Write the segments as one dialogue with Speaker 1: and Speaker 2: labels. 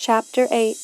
Speaker 1: Chapter 8,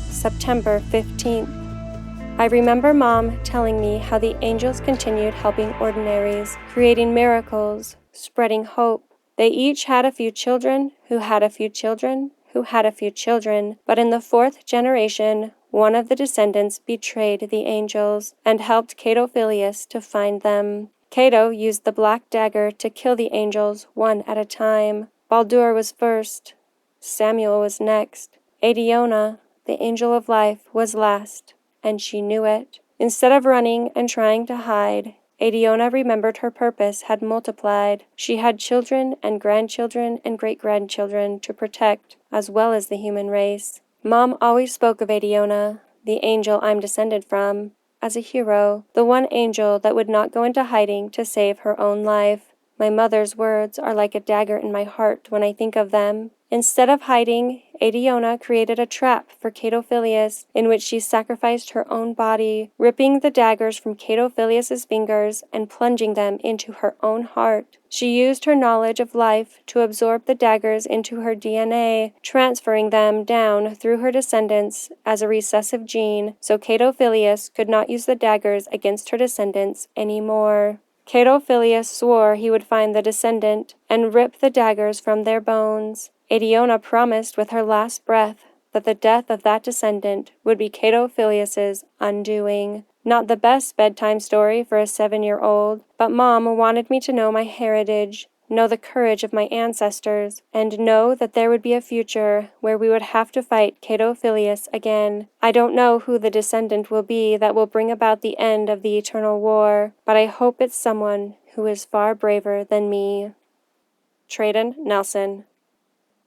Speaker 1: September 15th. I remember Mom telling me how the angels continued helping ordinaries, creating miracles, spreading hope. They each had a few children, who had a few children, who had a few children, but in the fourth generation, one of the descendants betrayed the angels and helped Cato-Philius to find them. Cato used the black dagger to kill the angels one at a time. Baldur was first. Samuel was next. Adiona, the angel of life, was last, and she knew it. Instead of running and trying to hide, Adiona remembered her purpose had multiplied. She had children and grandchildren and great-grandchildren to protect, as well as the human race. Mom always spoke of Adiona, the angel I'm descended from, as a hero, the one angel that would not go into hiding to save her own life. My mother's words are like a dagger in my heart when I think of them. Instead of hiding, Adiona created a trap for Cato-Philius in which she sacrificed her own body, ripping the daggers from Cato-Philius's fingers and plunging them into her own heart. She used her knowledge of life to absorb the daggers into her DNA, transferring them down through her descendants as a recessive gene, so Cato-Philius could not use the daggers against her descendants anymore. Cato-Philius swore he would find the descendant and rip the daggers from their bones. Adiona promised with her last breath that the death of that descendant would be Cato-Philius's undoing. Not the best bedtime story for a 7-year-old, but Mom wanted me to know my heritage, know the courage of my ancestors, and know that there would be a future where we would have to fight Cato-Philius again. I don't know who the descendant will be that will bring about the end of the eternal war, but I hope it's someone who is far braver than me. Treadon Nelson.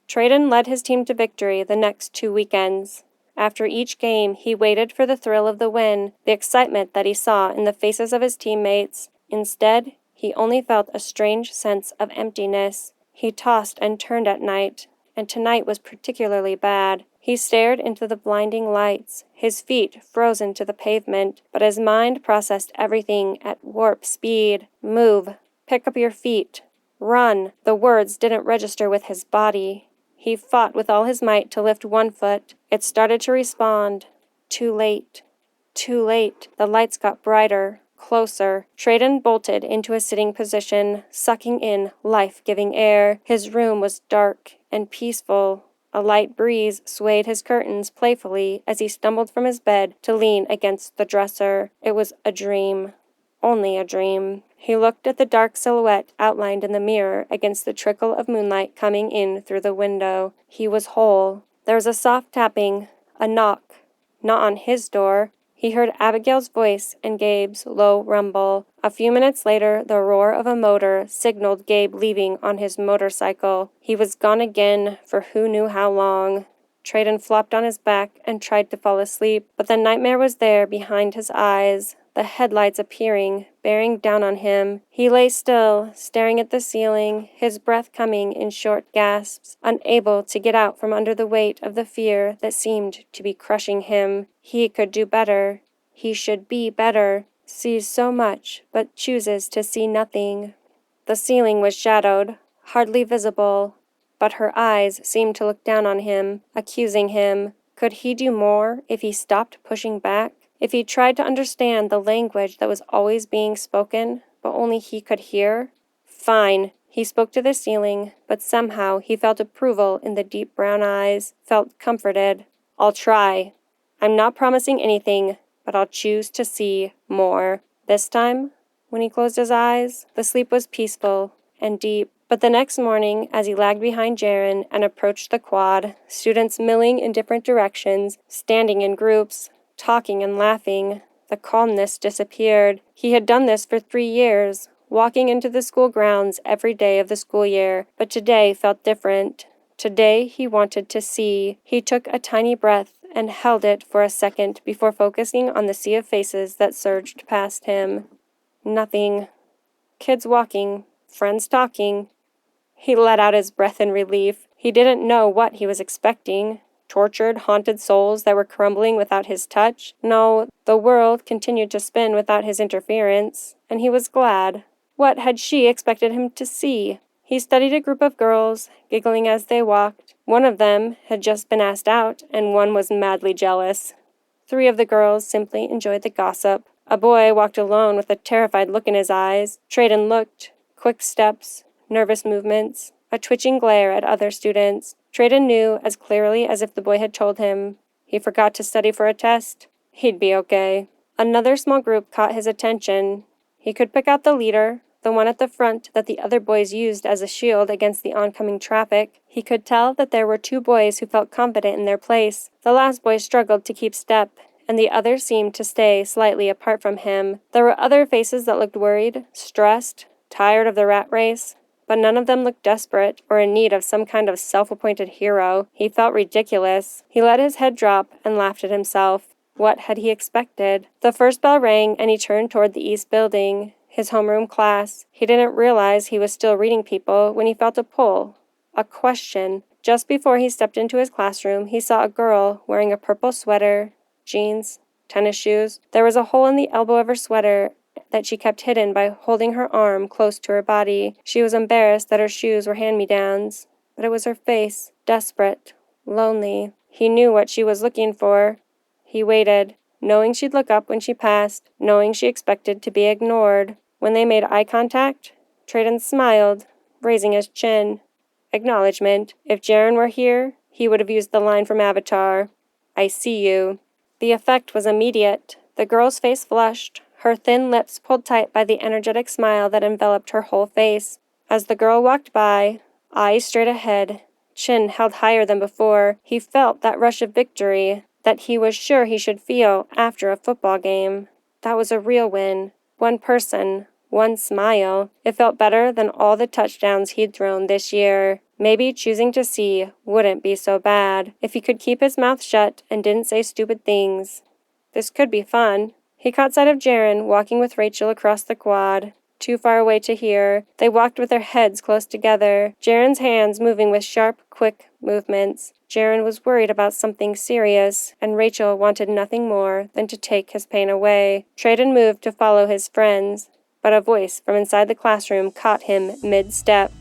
Speaker 1: Treadon led his team to victory the next 2 weekends. After each game, he waited for the thrill of the win, the excitement that he saw in the faces of his teammates. Instead, he only felt a strange sense of emptiness. He tossed and turned at night, and tonight was particularly bad. He stared into the blinding lights, his feet frozen to the pavement, but his mind processed everything at warp speed. Move. Pick up your feet. Run. The words didn't register with his body. He fought with all his might to lift one foot. It started to respond. Too late. Too late. The lights got brighter, closer. Treadon bolted into a sitting position, sucking in life-giving air. His room was dark and peaceful. A light breeze swayed his curtains playfully as he stumbled from his bed to lean against the dresser. It was a dream. Only a dream. He looked at the dark silhouette outlined in the mirror against the trickle of moonlight coming in through the window. He was whole. There was a soft tapping, a knock. Not on his door. He heard Abigail's voice and Gabe's low rumble. A few minutes later, the roar of a motor signaled Gabe leaving on his motorcycle. He was gone again for who knew how long. Treadon flopped on his back and tried to fall asleep, but the nightmare was there behind his eyes, the headlights appearing, bearing down on him. He lay still, staring at the ceiling, his breath coming in short gasps, unable to get out from under the weight of the fear that seemed to be crushing him. He could do better. He should be better. Sees so much, but chooses to see nothing. The ceiling was shadowed, hardly visible, but her eyes seemed to look down on him, accusing him. Could he do more if he stopped pushing back? If he tried to understand the language that was always being spoken, but only he could hear? Fine. He spoke to the ceiling, but somehow he felt approval in the deep brown eyes, felt comforted. I'll try. I'm not promising anything, but I'll choose to see more. This time, when he closed his eyes, the sleep was peaceful and deep. But the next morning, as he lagged behind Jaren and approached the quad, students milling in different directions, standing in groups, talking and laughing, the calmness disappeared. He had done this for 3 years, walking into the school grounds every day of the school year, but today felt different. Today he wanted to see. He took a tiny breath and held it for a second before focusing on the sea of faces that surged past him. Nothing. Kids walking, friends talking. He let out his breath in relief. He didn't know what he was expecting. Tortured, haunted souls that were crumbling without his touch? No, the world continued to spin without his interference, and he was glad. What had she expected him to see? He studied a group of girls, giggling as they walked. One of them had just been asked out, and one was madly jealous. 3 of the girls simply enjoyed the gossip. A boy walked alone with a terrified look in his eyes. Treadon looked. Quick steps, nervous movements, a twitching glare at other students. Treadon knew as clearly as if the boy had told him. He forgot to study for a test. He'd be okay. Another small group caught his attention. He could pick out the leader, the one at the front that the other boys used as a shield against the oncoming traffic. He could tell that there were 2 boys who felt confident in their place. The last boy struggled to keep step, and the other seemed to stay slightly apart from him. There were other faces that looked worried, stressed, tired of the rat race, but none of them looked desperate or in need of some kind of self-appointed hero. He felt ridiculous. He let his head drop and laughed at himself. What had he expected? The first bell rang, and he turned toward the east building, his homeroom class. He didn't realize he was still reading people when he felt a pull, a question. Just before he stepped into his classroom, he saw a girl wearing a purple sweater, jeans, tennis shoes. There was a hole in the elbow of her sweater that she kept hidden by holding her arm close to her body. She was embarrassed that her shoes were hand-me-downs, but it was her face, desperate, lonely. He knew what she was looking for. He waited, knowing she'd look up when she passed, knowing she expected to be ignored. When they made eye contact, Treadon smiled, raising his chin. Acknowledgement. If Jaren were here, he would have used the line from Avatar, "I see you." The effect was immediate. The girl's face flushed, her thin lips pulled tight by the energetic smile that enveloped her whole face. As the girl walked by, eyes straight ahead, chin held higher than before, he felt that rush of victory that he was sure he should feel after a football game. That was a real win. One person, one smile. It felt better than all the touchdowns he'd thrown this year. Maybe choosing to see wouldn't be so bad if he could keep his mouth shut and didn't say stupid things. This could be fun. He caught sight of Jaren walking with Rachel across the quad. Too far away to hear. They walked with their heads close together, Jaren's hands moving with sharp, quick movements. Jaren was worried about something serious, and Rachel wanted nothing more than to take his pain away. Treadon moved to follow his friends, but a voice from inside the classroom caught him mid-step.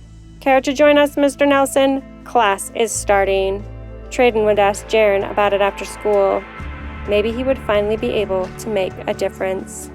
Speaker 1: "Care to join us, Mr. Nelson? Class is starting." Treadon would ask Jaren about it after school. Maybe he would finally be able to make a difference.